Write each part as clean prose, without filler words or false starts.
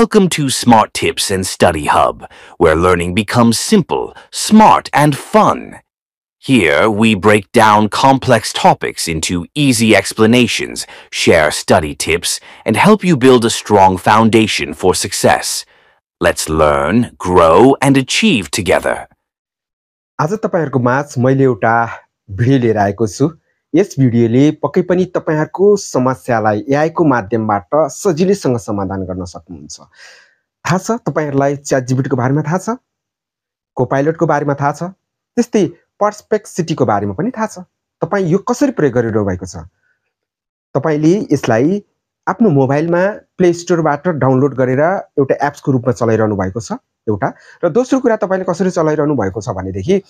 Welcome to Smart Tips and Study Hub, where learning becomes simple, smart, and fun. Here, we break down complex topics into easy explanations, share study tips, and help you build a strong foundation for success. Let's learn, grow, and achieve together. आज तपाईहरुको माझ मैले एउटा video लिएर आएको छु। यस भिडियोले पक्कै पनि तपाईहरुको समस्यालाई एआई को माध्यमबाट सजिलैसँग समाधान गर्न सक्नुहुन्छ। थाहा छ तपाईहरुलाई च्याटजीपीटी को बारेमा थाहा छ, कोपाइलट को बारेमा थाहा छ, त्यस्तै पर्सपेक्सिटी को बारेमा पनि थाहा छ। तपाई यो कसरी प्रयोग गरिरहनु भएको छ? तपाईले यसलाई आफ्नो मोबाइलमा प्ले स्टोरबाट डाउनलोड गरेर एउटा एप्स को रूपमा चलाइरहनु भएको छ एउटा, र दोस्रो कुरा तपाईले कसरी चलाइरहनु भएको छ भनेदेखि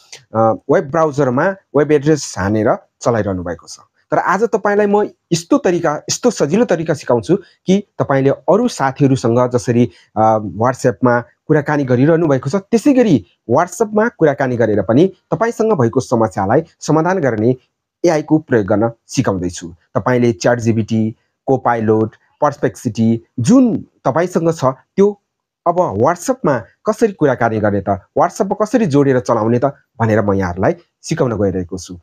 वेब ब्राउजरमा वेब एड्रेस हानेर चलाइरहनु भएको छ। तर आज तपाईलाई म यस्तो सजिलो तरिका सिकाउँछु कि तपाईले अरु साथीहरुसँग जसरी व्हाट्सएपमा कुराकानी गरिरहनु भएको छ त्यसैगरी व्हाट्सएपमा कुराकानी गरेर पनि तपाईसँग भएको समस्यालाई समाधान गर्ने एआई को प्रयोग गर्न सिकाउँदै छु। तपाईले च्याटजीपीटी, कोपाइलट, पर्सपेक्सिटी जुन तपाईसँग छ त्यो अब व्हाट्सएपमा कसरी कुराकानी गर्ने त, व्हाट्सएपमा कसरी जोडेर चलाउने त भनेर म यहाँहरुलाई सिकाउन गइरहेको छु।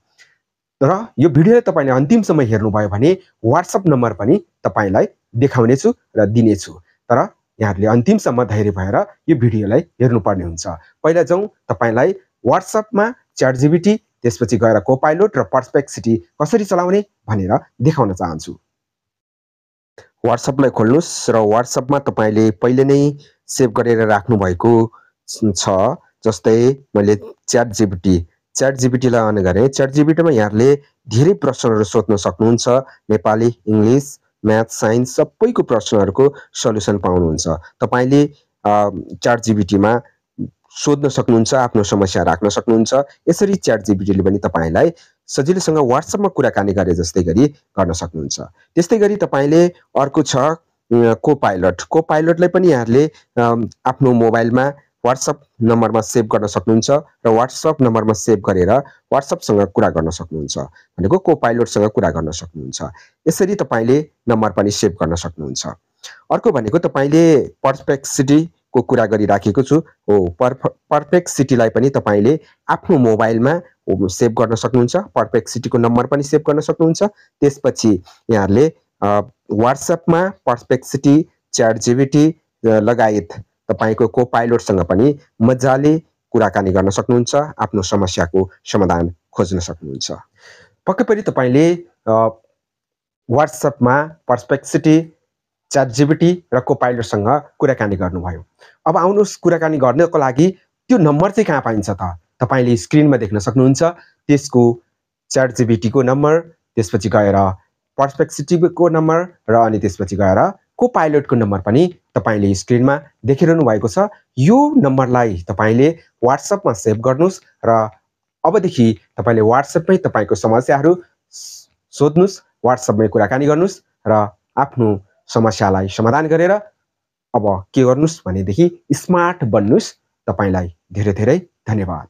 र यो भिडियो तपाईले अन्तिमसम्म हेर्नुभयो भने व्हाट्सएप नम्बर पनि तपाईलाई देखाउने छु र दिने छु। तर यहाँहरुले अन्तिमसम्म धैर्य भएर यो भिडियोलाई हेर्नुपर्ने हुन्छ। पहिला जाउँ तपाईलाई व्हाट्सएपमा च्याटजीपीटी, त्यसपछि गएर कोपाइलट र पर्सपेक्सिटी कसरी चलाउने भनेर देखाउन चाहन्छु। व्हाट्सएपलाई खोल्नुस् र व्हाट्सएपमा तपाईले पहिले नै सेभ गरेर राख्नु भएको छ, जस्तै मैले च्याटजीपीटी लाई अन गरे। च्याटजीपीटी मा यहाँहरुले धेरै प्रश्नहरु सोध्न सक्नुहुन्छ। नेपाली, इंग्लिश, म्याथ, साइन्स सबैको प्रश्नहरुको सल्युसन पाउनुहुन्छ। तपाईले च्याटजीपीटी मा सोध्न सक्नुहुन्छ, आफ्नो समस्या राख्न सक्नुहुन्छ। यसरी च्याटजीपीटी ले पनि तपाईलाई सजिलैसँग व्हाट्सएपमा कुराकानी गरे जस्तै गरी गर्न सक्नुहुन्छ। त्यस्तै गरी तपाईले अर्को छ कोपाइलटलाई पनि यहाँहरुले आफ्नो मोबाइलमा व्हाट्सएप नम्बरमा सेभ गर्न सक्नुहुन्छ र व्हाट्सएप नम्बरमा सेभ गरेर व्हाट्सएपसँग कुरा गर्न सक्नुहुन्छ, भनेको कोपाइलटसँग कुरा गर्न सक्नुहुन्छ। यसरी तपाईले नम्बर पनि सेभ गर्न सक्नुहुन्छ। अर्को भनेको तपाईले पर्सपेक्सिटी को कुरा गरिराखेको छु। पर्सपेक्सिटीलाई पनि तपाईले आफ्नो मोबाइलमा सेभ गर्न सक्नुहुन्छ, पर्सपेक्सिटी को नम्बर पनि सेभ गर्न सक्नुहुन्छ। त्यसपछि यहाँहरुले व्हाट्सएपमा पर्सपेक्सिटी, च्याटजीपीटी लगायत तपाईको कोपाइलटसँग पनि मजाले कुराकानी गर्न सक्नुहुन्छ, आफ्नो समस्याको समाधान खोज्न सक्नुहुन्छ। पक्कै पनि तपाईले व्हाट्सएपमा पर्सपेक्सिटी, च्याटजीपीटी र कोपाइलटसँग कुराकानी गर्नुभयो। अब आउनुस् कुराकानी गर्नको लागि त्यो नम्बर चाहिँ कहाँ पाइन्छ त? तपाईले स्क्रिनमा देख्न सक्नुहुन्छ त्यसको च्याटजीपीटी को नम्बर, त्यसपछि गएर पर्सपेक्सिटी को नम्बर र अनि त्यसपछि गएर कोपाइलट को नम्बर पनि तपाईले स्क्रिनमा देखिरहनु भएको छ। यो नम्बरलाई तपाईले व्हाट्सएपमा सेभ गर्नुस् र अबदेखि तपाईले व्हाट्सएपमै तपाईको समस्याहरु सोध्नुस्, व्हाट्सएपमै कुराकानी गर्नुस् र आफ्नो समस्यालाई समाधान गरेर अब के गर्नुस् भनेदेखि स्मार्ट बन्नुस्। तपाईलाई धेरै धेरै धन्यवाद।